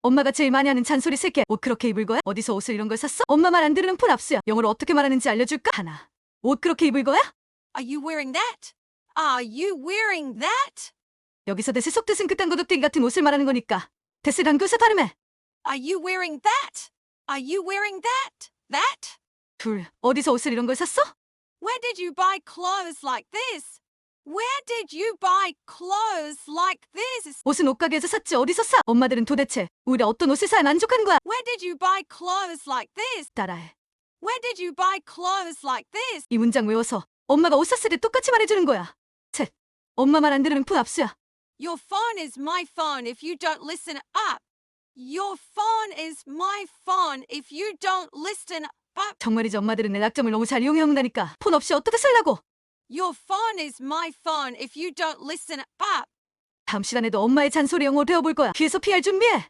엄마가 제일 많이 하는 잔소리 새끼야. 옷 그렇게 입을 거야? 어디서 옷을 이런 걸 샀어? 엄마 말 안 들으는 푼 압수야. 영어로 어떻게 말하는지 알려줄까? 하나. 옷 그렇게 입을 거야? Are you wearing that? Are you wearing that? 여기서 대세 속뜻은 그딴 거덕대기 같은 옷을 말하는 거니까. 대세 단교사 발음해. Are you wearing that? Are you wearing that? That? 둘. 어디서 옷을 이런 걸 샀어? Where did you buy clothes like this? Where did you buy clothes like this? 옷은 옷가게에서 샀지 어디서 사? 엄마들은 도대체 우리 어떤 옷을 사야 만족한 거야? Where did you buy clothes like this? 따라해. Where did you buy clothes like this? 이 문장 외워서 엄마가 옷 샀을 때 똑같이 말해주는 거야. 셋. 엄마 말 안 들으는 푼 압수야. Your phone is my phone if you don't listen up. Your phone is my phone if you don't listen up. 정말이지 엄마들은 내 약점을 너무 잘 이용해 먹는다니까. 폰 없이 어떻게 쓰려고? Your phone is my phone if you don't listen up. 다음 시간에도 엄마의 잔소리 영어 배워볼 거야. 귀에서 피할 준비해.